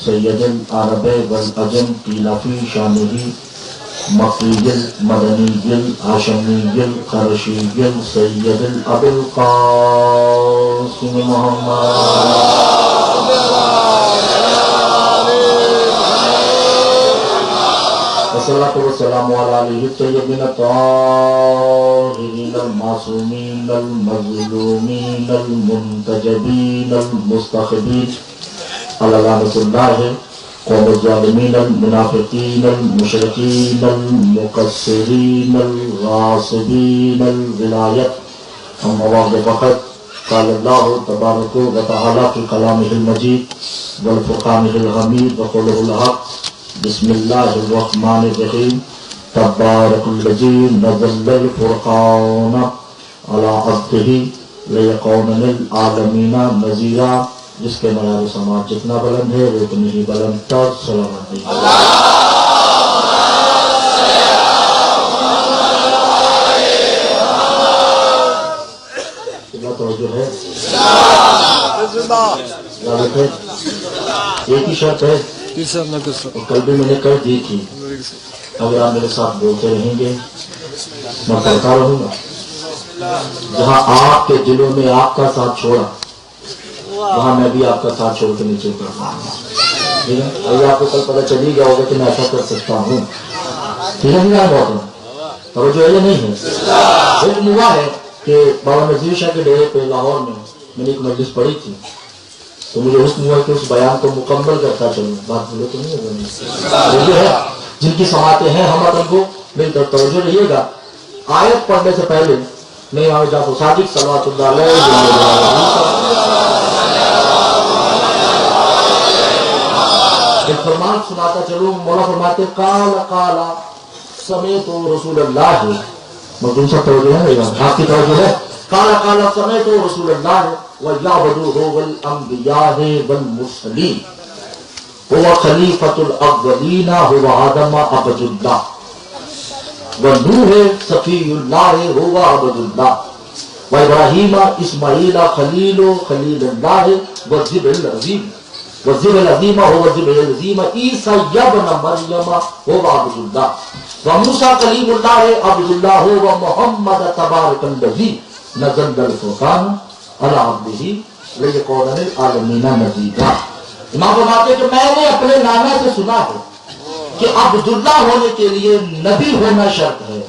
سید العرب والعجم قیل فی شانہ مکی المدنی الہاشمی القرشی سید الابی القاسم محمد والصلاة والسلام علی آلہ الطیبین الطاہرین المعصومین المظلومین المنتجبین المستخبین علی لعنۃ اللہ قوم الظالمین المنافقین المشرکین المقصرین الغاصبین الولایت اما بعد فقط قال اللہ تبارک و تعالی فی کلامہ المجید والفرقانہ الحمید وقولہ الحق بسم اللہ الرحمن الرحیم تبارک الذی نزل الفرقان علی عبدہ لیکون للعالمین نذیرا. جس کے معیار و سماعت جتنا بلند ہے وہ اتنی ہی بلند تر سلامت ہے. توجہ ہے ایک ہی شرط ہے اور کل بھی میں نے کر دی تھی. اگر آپ میرے ساتھ بولتے رہیں گے میں کرتا رہوں گا. جہاں آپ کے دلوں میں آپ کا ساتھ چھوڑا وہاں میں بھی آپ کا ساتھ چھوڑ کے نیچے اترتا ہوں. ٹھیک ہے. ابھی آپ کو کل پتہ چل ہی گیا ہوگا کہ میں ایسا کر سکتا ہوں. ٹھیک ہے. نہیں بہت توجہ ہے نہیں ہے. ایک ہوا ہے کہ بابا نذیر شاہ کے ڈیرے پہ لاہور میں نے ایک مجلس پڑھی تھی تو مجھے حکم ہوا کہ اس بیان کو مکمل کرتا چلوں. بات بولے تو نہیں ہے جن کی سماعتیں ہیں ہم وطن کو میری طرف توجہ رہیے گا. آیت پڑھنے سے پہلے میں امام جعفر صادق صلوات اللہ علیہ ایک فرمان سناتا چلوں. مولا فرماتے قال قال سمعت رسول اللہ. مردم سب توجہ ہے آپ کی توجہ ہے. قال قال سمعت رسول اللہ وَيَعْبَدُهُ وَالْأَنْبِيَاءِ وَالْمُرْسَلِينَ هُوَ خَلِيفَةُ الْأَوَّلِينَ هُوَ آدَمَ عَبْدُ اللَّهِ وَنُوحٌ صَفِيُّ اللَّهِ هُوَ عَبْدُ اللَّهِ وَإِبْرَاهِيمَ إِسْمَاعِيلَ خَلِيلُ اللَّهِ وَالذِّبْرِ الْعَظِيمُ وَالذِّبْرِ الْعَظِيمُ هُوَ الذِّبْرِ الْعَظِيمُ عِيسَى ابْنُ مَرْيَمَ هُوَ عَبْدُ اللَّهِ وَمُوسَى كَلِيمُ اللَّهِ عَبْدُ اللَّهِ وَمُحَمَّدٌ تَبَارَكَ الَّذِي نَزَّلَ الْفُرْقَانَ علی عبدہ لیکون للعالمین نذیرا. امام فرماتے ہیں کہ میں نے اپنے نامے سے سنا ہے کہ عبداللہ ہونے کے لیے نبی ہونا شرط ہے.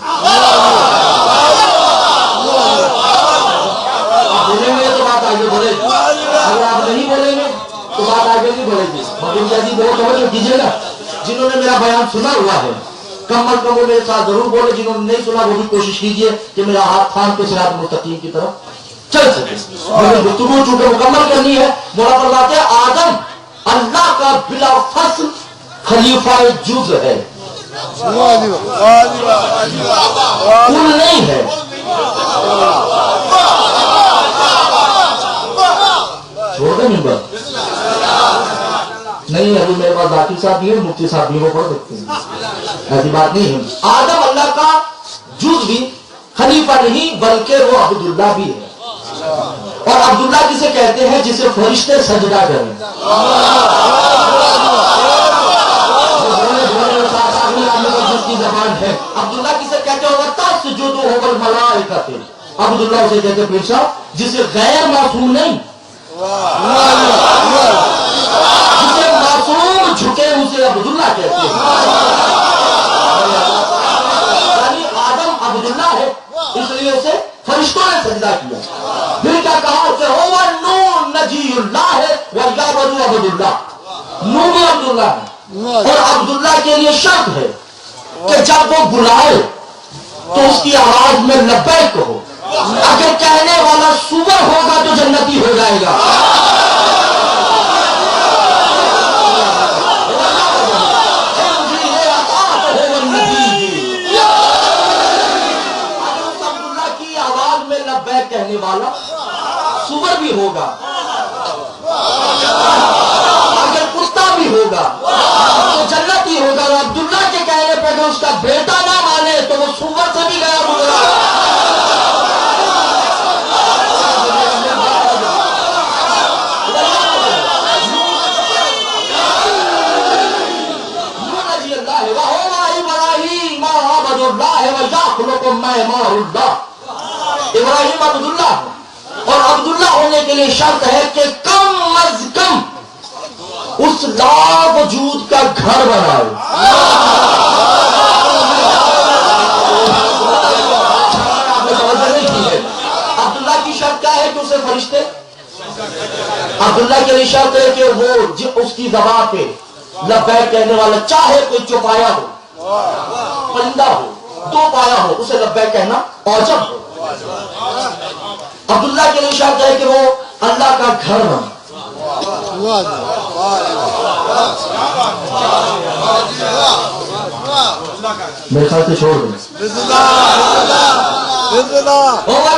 آپ بولیں گے تو بات آگے بڑھے گی. اگر آپ نہیں بولیں گے تو بات آگے نہیں بڑھے گی. مگر جی بہت توجہ کیجیے گا. جنہوں نے میرا بیان سنا ہوا ہے کم از کم وہ میرے ساتھ ضرور بولے. جنہوں نے نہیں سنا وہ بھی کوشش کیجیے کہ میرا ہاتھ تھام کے صراط مستقیم کی طرف چل سکے. گفتگو چونکہ مکمل کرنی ہے. مولا فرماتے ہیں آدم اللہ کا بلا فصل خلیفہ جز ہے. کل نہیں ہے. چھوڑ دیں ممبر نہیں. ابھی میرے پاس ذاکر صاحب بھی ہے مفتی صاحب بھی وہ پڑھ سکتے ہیں. ایسی بات نہیں ہے. آدم اللہ کا جز بھی خلیفہ نہیں بلکہ وہ عبداللہ بھی ہے. اور عبداللہ کسے کہتے ہیں جسے فرشتے سجدہ کریں. جس کی زبان ہے عبداللہ کسے کہتے ہوگا تسجد ہوگا الملائکہ. عبداللہ اسے کہتے ہیں پیر صاحب جسے غیر معصوم نہیں جسے معصوم جھکے اسے عبداللہ کہتے ہیں. یعنی آدم عبداللہ ہے اس لیے اسے فرشتوں نے سجدہ کیا. پھر کیا کہا اسے ہوا نو نجی اللہ ہے وَيَعْبَدُ عَبْدُ اللَّهِ. نو بھی عبداللہ ہے اور عبداللہ کے لیے شرط ہے کہ جب وہ بلائے تو اس کی آواز میں لبیک کہو. اگر کہنے والا سور ہوگا تو جنتی ہو جائے گا. کہنے والا سور بھی ہوگا اگر کتا بھی ہوگا تو جنتی ہوگا. عبداللہ کے کہنے پہ اگر اس کا بیٹا نہ مانے تو وہ سور سے بھی غائب ہوگا. ماء اللہ، ابراہیم عبداللہ اور عبداللہ ہونے کے لیے شرط ہے کہ کم از کم اس لا وجود کا گھر بنائے. آپ نے توجہ نہیں کی ہے. عبداللہ کی شرط کیا ہے کہ اسے فرشتے، عبداللہ کے لیے شرط ہے کہ وہ اس کی زبان پہ لبیک کہنے والا، چاہے کوئی چوپایا ہو، پرندہ ہو، دو پایا ہو، اسے لبیک کہنا اوجب ہو. عبداللہ کے لیے شرط ہے کہ وہ اللہ کا گھر بنے. میرے خیال سے چھوڑ دیں.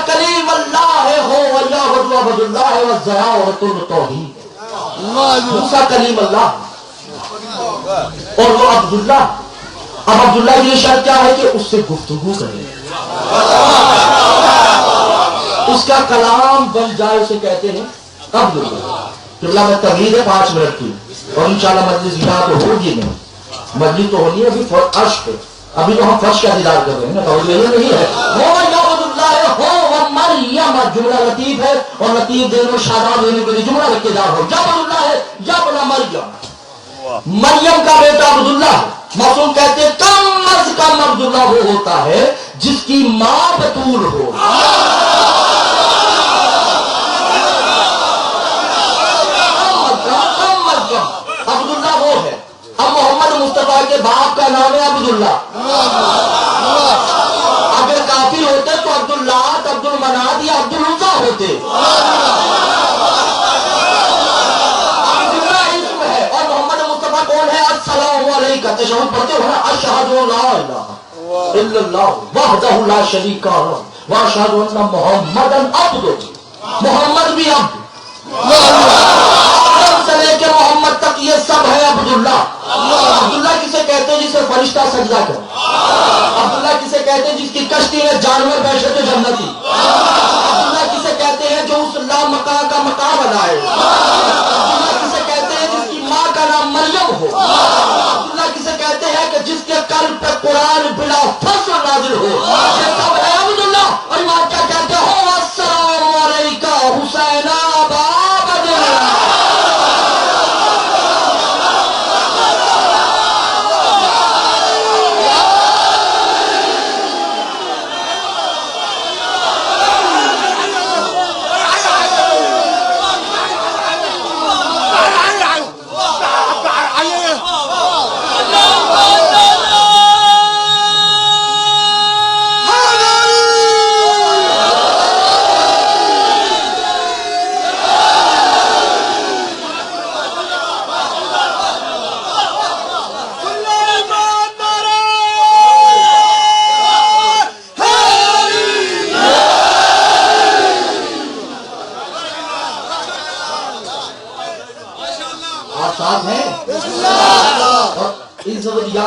کلیم اللہ ہے، ہو عبد اللہ ہے، توحید. موسیٰ کلیم اللہ اور وہ عبداللہ. اب عبداللہ کی شرط کیا ہے کہ اس سے گفتگو کرے، اس کا کلام بن جائے، اسے کہتے ہیں عبداللہ. قبلہ میں تقریر ہے 5 منٹ کی، اور انشاءاللہ مجلس یہاں تو ہوگی نہیں، مجلس تو ہونی ہے ابھی عرش پہ، ابھی تو ہم فرش کا دیدار کر رہے ہیں نا، تو یہ نہیں ہے. ہو عبداللہ ہو مریم، جملہ لطیف ہے، اور لطیف دین میں شاداب ہونے کے لیے جملہ رکھے جا ہو. یا عبداللہ ہے یا بنا مریم، مریم کا بیٹا عبداللہ ہے. معصوم کہتے ہیں کم از کم عبداللہ وہ ہوتا ہے جس کی ماں بطول ہو. عبداللہ وہ ہے. اب محمد مصطفیٰ کے باپ کا نام ہے عبداللہ. اگر کافر ہوتے تو عبداللہ، عبد المناد یا عبد العزا ہوتے. عبداللہ اسم ہے اور محمد مصطفیٰ کون ہے؟ السلام علیکم. تشہد پڑھتے ہو نا، اشہد ان لا الہ الا اللہ وحدہ لا شریک لہ واشہد ان محمدا عبدہ. محمد بھی عبد، آدم سے لے کے محمد تک یہ سب ہے عبداللہ. عبداللہ کسے کہتے ہیں جسے فرشتہ سجدہ کرے. عبداللہ کسے کہتے ہیں جس کی کشتی میں جانور بیٹھے تو جنتی. عبداللہ کسے کہتے ہیں جو اس لا مکان کا مکان بنائے. عبداللہ کسے کہتے ہیں جس کی ماں کا نام مریم ہو. عبداللہ کسے کہتے ہیں کہ جس کے قلب پہ قرآن بلا فصل نازل ہو. یہ سب ہے عبداللہ. اور امام کیا کہتے ہو؟ السلام علیکہ حسین ابا بدر.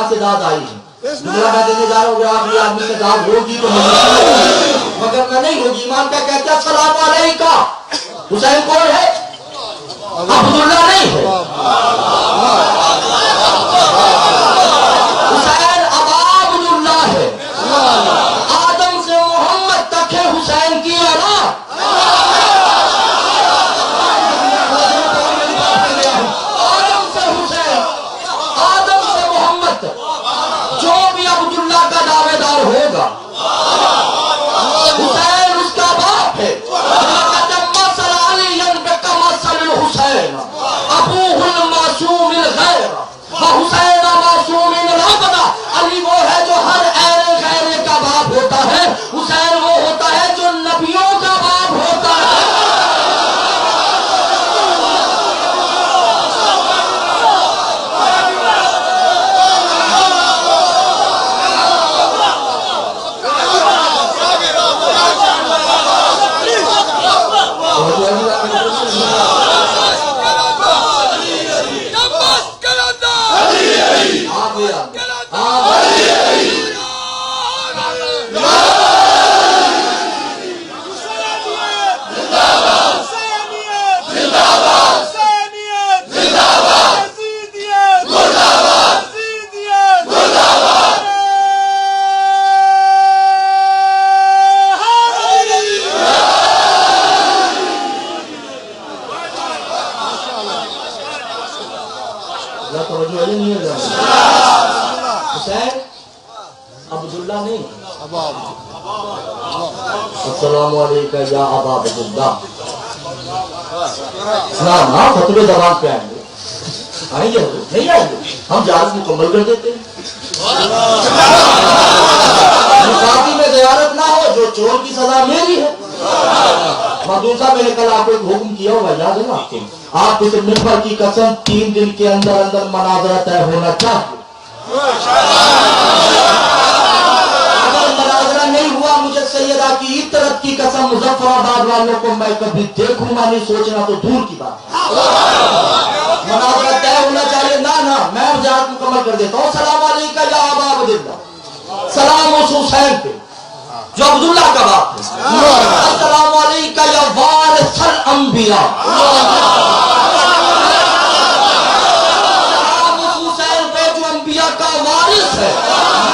سے داد آئی ہے. جملہ میں دینے جا رہا ہوں، آخری آدمی سے داد ہوگی تو مگر نہ نہیں ہوگی. ایمان کا کہتے ہیں السلام علیکہ. حسین کون ہے؟ عبداللہ نہیں ہے. حسین ابا عبداللہ ہے. آدم سے محمد تک ہے حسین کی اولاد. آدم سے حسین، آدم سے محمد تک جو بھی عبداللہ کا دعوے دار ہوگا، حسین اس کا باپ ہے. مثل علی بکمثل الحسین ابوہ المعصوم اللہ توجہ ہے نہیں ہے؟ حسین عبداللہ نہیں، السلام علیکم یا ابا عبداللہ. اسلام ہاں فتوے زبان پہ آئیں گے، آئیں گے نہیں آئیں گے؟ ہم جہاز مکمل کر دیتے ہیں. نکاتی میں زیارت نہ ہو، جو چور کی سزا میری ہے. مخدوم صاحب میں نے کل آپ کو ایک حکم کیا ہوگا، یاد ہے نا آپ کو؟ آپ اسے ممبر کی قسم 3 دن کے اندر اندر مناظرہ طے ہونا چاہیے. اگر مناظرہ نہیں ہوا، مجھے سیدہ کی عطرت کی قسم مظفر آباد والوں کو میں کبھی دیکھوں گا نہیں، سوچنا تو دور کی بات. مناظرہ طے ہونا چاہیے. نہ میں وجاہت مکمل کر دیتا ہوں. سلام علیکم یا ابا عبداللہ، سلام اس حسین پہ جو عبداللہ کا باپ ہے. السلام علیکم یا وارث الانبیاء، سلام اس حسین پہ جو انبیاء کا وارث ہے.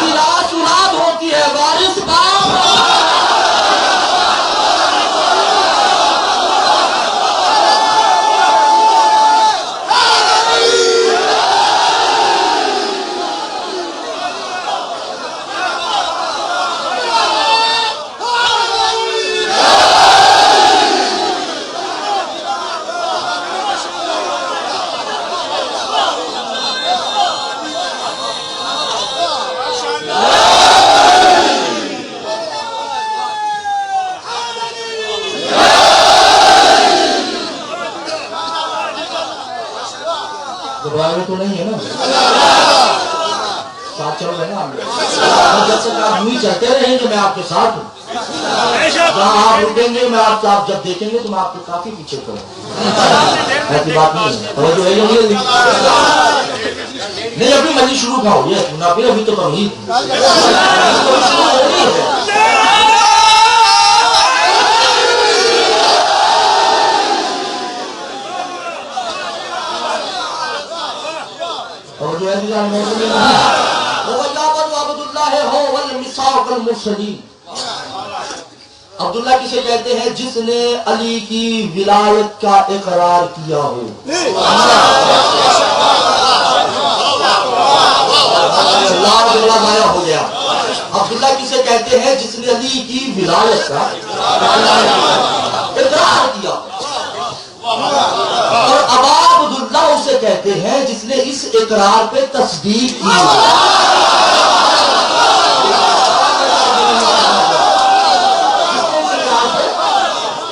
میراث اولاد ہوتی ہے، وارث باپ. تو نہیں ہے نا ساتھ چل رہے ہیں آپ. جب تک آپ یوں ہی چلتے رہیں گے میں آپ کے ساتھ ہوں. جہاں آپ رکیں گے میں آپ جب دیکھیں گے تو میں آپ کو کافی پیچھے کروں. ایسی بات نہیں ہے. توجہ ہے نہیں؟ ابھی مجلس شروع کا ہو گیا نہ، پھر ابھی تو تمہید عبداللہ کسے کہتے ہیں؟ جس نے علی کی ولایت کا اقرار کیا ہو. ضائع ہو گیا. عبداللہ کسے کہتے ہیں؟ جس نے علی کی ولایت کا اقرار کیا. اور ابا عبداللہ اسے کہتے ہیں جس نے اس اقرار پہ تصدیق کی.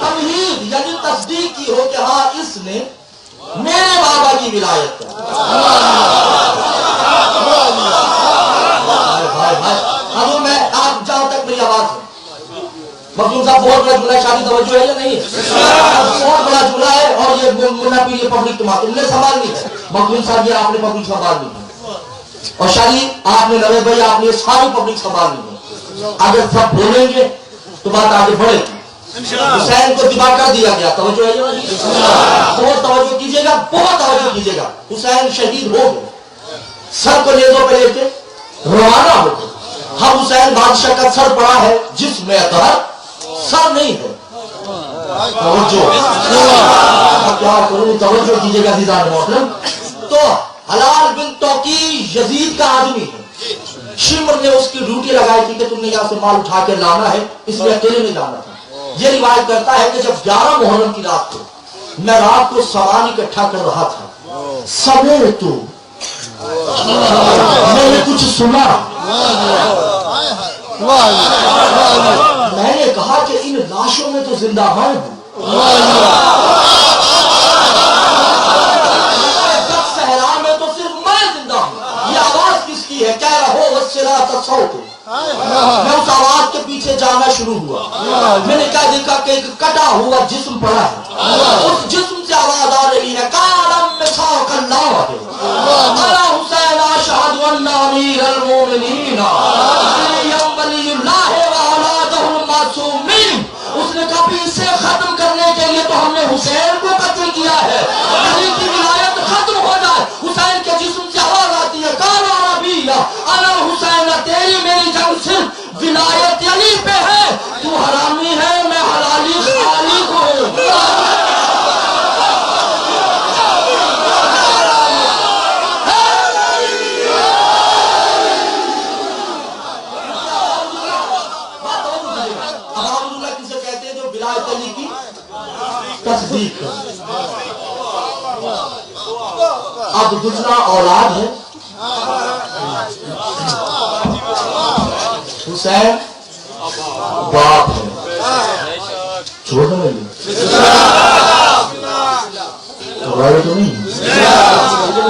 تمہید یعنی تصدیق کی ہو کہ ہاں اس نے میرے بابا کی ولایت کا. حضور میں آپ جہاں تک میری آواز ہے، مخدوم صاحب بہت بڑا جملہ ہے، شادی توجہ ہے یا نہیں ہے؟ بہت بڑا جملہ ہے. اور یہ منا پیر یہ پبلک تم نے سنبھالنی ہے. مخدوم صاحب یہ آپ نے پبلک سنبھالنی ہے، اور شادی آپ نے نوید بھائی آپ نے یہ ساری پبلک سنبھالنی ہے. اگر سب بولیں گے تو بات آگے بڑھے گی. حسین کو دبا کر دیا گیا. توجہ ہے یا نہیں؟ بہت توجہ کیجیے گا، بہت توجہ کیجیے گا. حسین شہید ہو گئے، سر کو نیزوں پہ لے کے روانہ ہو گئے. ہم حسین بادشاہ کا سر پڑا ہے جس میں اطہر سر نہیں ہے. توجہ کیا کروں، توجہ کیجیے گا عزیزان محترم. تو حلال بن توقی یزید کا آدمی ہے. شمر نے اس کی ڈیوٹی لگائی تھی کہ تم نے یہاں سے مال اٹھا کے لانا ہے، اس میں اکیلے نہیں لانا تھا. یہ روایت کرتا ہے کہ جب 11 محرم کی رات کو میں رات کو سامان اکٹھا کر رہا تھا، سویرے تو میں نے کچھ سنا. میں نے کہا کہ ان لاشوں میں تو زندہ میں ہوں. صحرا میں تو صرف میں زندہ ہوں. یہ آواز کس کی ہے؟ کہہ رہا ہو وسرات الصوت. میں اس آواز کے پیچھے جانا شروع ہوا. میں نے کہا دیکھا کہ ایک کٹا ہوا جسم پڑا ہے. اس جسم سے آواز آ رہی ہے کالم مساق اللہ انا حسین اشہد ان امیر المومنین ولی اللہ واولادہ المعصومین. اس نے کہا بھی اسے ختم کرنے کے لیے تو ہم نے حسین کو قتل کیا ہے. علی کی ولایت ختم ہو جائے. حسین کے جسم سے آواز آتی ہے کالا ربی انا حسین. تیری میری جنگ صرف ولایت علی پہ ہے. تو حرامی ہے، میں حلالی خالق ہوں. عبداللہ اولاد ہے، حسین باپ ہے. چھوڑ دیں گے تو نہیں.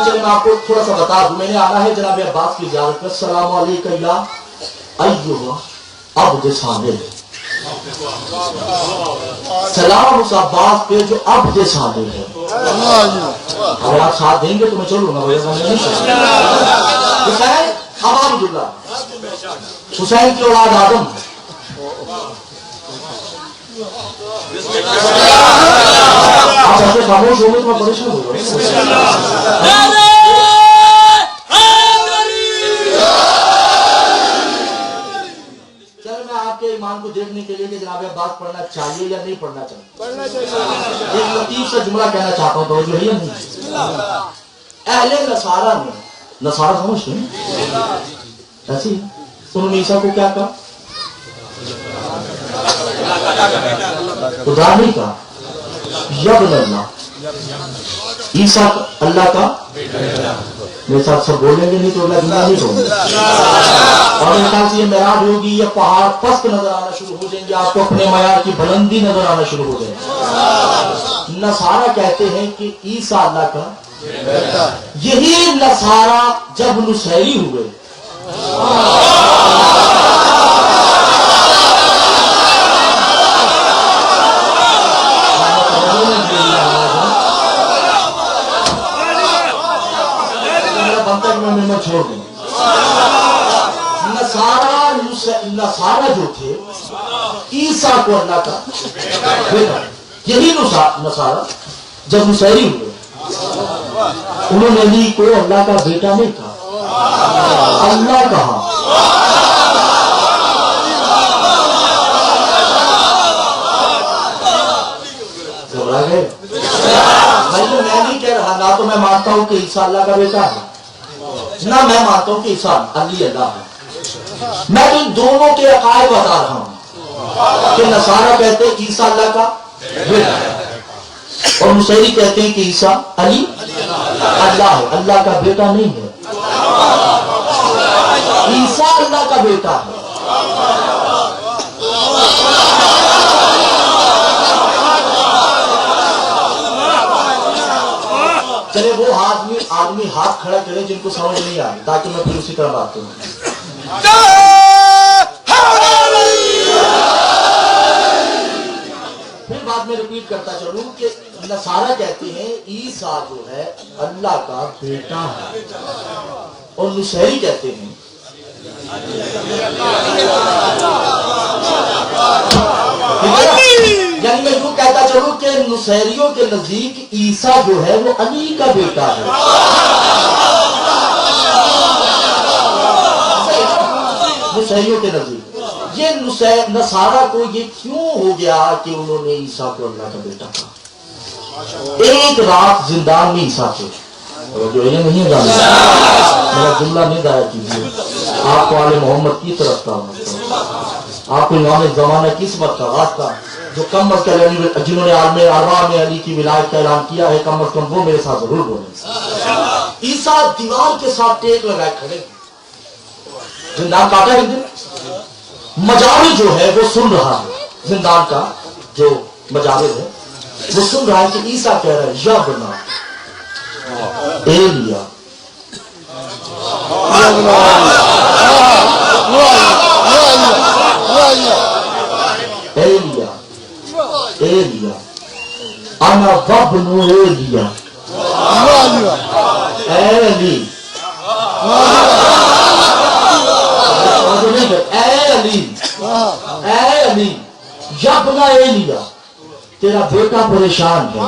چلیے میں آپ کو تھوڑا سا بتا دوں. میں نے آنا ہے جناب عباس کی اجازت پر. السلام علیکم یا ایھا عبد صالح. سلام اس عباس پہ جو عبد صالح ہے. اگر آپ ساتھ دیں گے تو میں چلوں گا. حسین اب عبداللہ، حسین کی اولاد آدم. آپ ایسے خاموش ہو گئے تو میں پریشان ہو گیا. کے ایمان کو دیکھنے کے لیے کہ جناب عباس پڑھنا چاہیے یا نہیں پڑھنا چاہیے. ایک لطیف سا جملہ کہنا چاہتا ہوں، توجہ ہے یا نہیں. اہل نصارہ نے، نصارہ سمجھتے ہیں ایسی، انہوں نے عیسیٰ کو کیا کہا؟ خدا نہیں کہا، یبن اللہ. عیسیٰ اللہ کا میرے ساتھ سب بولیں گے نہیں تو اللہ جملہ نہیں ہوگی. اور میرے خیال سے یہ معراج ہوگی، یہ پہاڑ پست نظر آنا شروع ہو جائیں گے، آپ کو اپنے معیار کی بلندی نظر آنا شروع ہو جائے گی. نصارہ کہتے ہیں کہ عیسیٰ اللہ کا. یہی نصارہ جب نصیری ہوئے، میں چھوڑ دوں. نصارہ جو تھے عیسیٰ کو اللہ کا بیٹا، یہی نصارہ جب نصیری ہوئے انہوں نے علی کو اللہ کا بیٹا نہیں کہا، اللہ کہا. میں نہیں کہہ رہا، نہ تو میں مانتا ہوں کہ عیسیٰ اللہ کا بیٹا ہے، نہ میں مانتا ہوں کہ عیسیٰ علی اللہ ہے. میں تو ان دونوں کے عقائد بتا رہا ہوں کہ نصارہ کہتے ہیں عیسیٰ اللہ کا بیٹا ہے اور نصیری کہتے ہیں کہ عیسیٰ علی اللہ ہے، اللہ کا بیٹا نہیں ہے. عیسیٰ اللہ کا بیٹا ہے. چلے وہ آدمی ہاتھ کھڑا کرے جن کو سمجھ نہیں آئی، تاکہ میں پھر اسی طرح بات کروں. پھر بعد میں ریپیٹ کرتا چلوں کہ نصارہ کہتے ہیں عیسیٰ جو ہے اللہ کا بیٹا ہے اور نصیری کہتے ہیں یعنی میں یوں کہتا چلوں کہ نصیریوں کے نزدیک عیسیٰ جو ہے وہ علی کا بیٹا ہے. نصیریوں کے نزدیک یہ نصارہ کو یہ کیوں ہو گیا کہ انہوں نے عیسیٰ کو اللہ کا بیٹا کہا؟ ایک رات زندان میں عیسیٰ تھے، جو یہ نہیں جانتا میرا جملہ نہیں ضائع کیجیے. آپ کو آل محمد کی طرف کا آپ کو امام زمانہ کی نسبت کا واسطہ جو کم از کم جنہوں نے عالم ارواح میں علی کی ولایت کا اعلان کیا ہے، کم از کم وہ میرے ساتھ ضرور بولیں. عیسیٰ دیوار کے ساتھ ٹیک لگائے کھڑے، زندان کاٹا ہے. مجاور جو ہے وہ سن رہا ہے، زندان کا جو مجاور ہے وہ سن رہا ہے کہ عیسیٰ کہہ رہا ہے یا بنا ایلیا. ایلیا ایلیا انا وابن ایلیا. اے علی، اے علی یا بنا ایلیا، تیرا بیٹا پریشان ہے.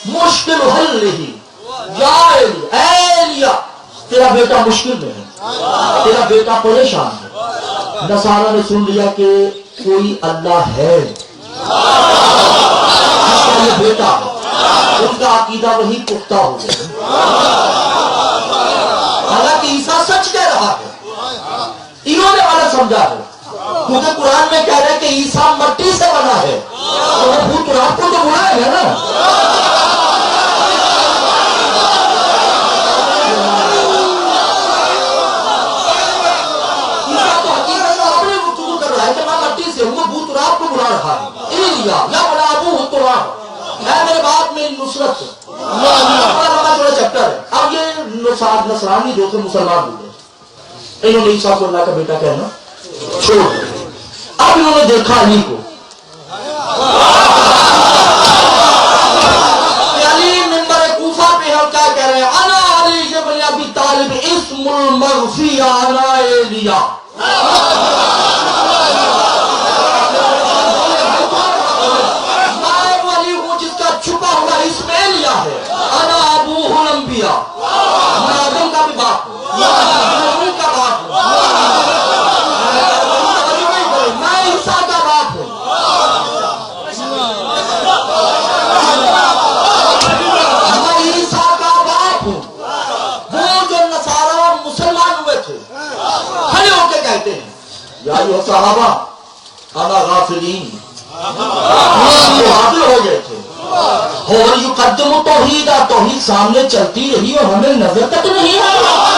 مشکل حل نہیں، یا ایلیا تیرا بیٹا مشکل میں ہے، تیرا بیٹا پریشان ہے. نصارہ نے سن لیا کہ کوئی اللہ ہے جس کا یہ بیٹا ہے، ان کا عقیدہ وہی پختہ ہو گیا. حالانکہ عیسیٰ سچ کہہ رہا ہے، انہوں نے غلط سمجھا ہے. کیونکہ قرآن میں کہہ رہے ہیں کہ عیسیٰ مٹی سے بنا ہے، تو وہ بھوت رات کو تو بلائے گا نا. عیسیٰ تو حقیقت میں اپنے گفتگو کر رہا ہے کہ میں مٹی سے ہوں، وہ بھوت رات کو بلا رہا ہے. یا بڑا ابو تراب ہے میرے باپ میری نصرت. بڑا لمبا چوڑا چیپٹر ہے. اب یہ نصرانی جو تھے مسلمان ہوئے، انہوں نے عیسیٰ کو اللہ کا بیٹا کہنا چھوڑ دیا. اب انہوں نے دیکھا علی کو، علی منبر کوفہ پہ ہم کیا کہہ رہے ہیں؟ انا علی بن ابی طالب اسم المغفی انا ایلیا. میں وہ علی ہوں جس کا چھپا ہوا اسم ایلیا ہے. انا ابوہ الانبیاء، میں آدم کا بھی باپ ہوں، ابراہیم کا باپ ہوں، میں عیسیٰ کا باپ ہوں. میں عیسیٰ کا باپ ہوں. وہ جو نصارہ مسلمان ہوئے تھے کھڑے ہو کے کہتے ہیں یا ایھا صحابہ انا غافلین، غافل ہو گئے تھے. اور یقدم توحید، توحید سامنے چلتی رہی اور ہمیں نظر تک نہیں آیا.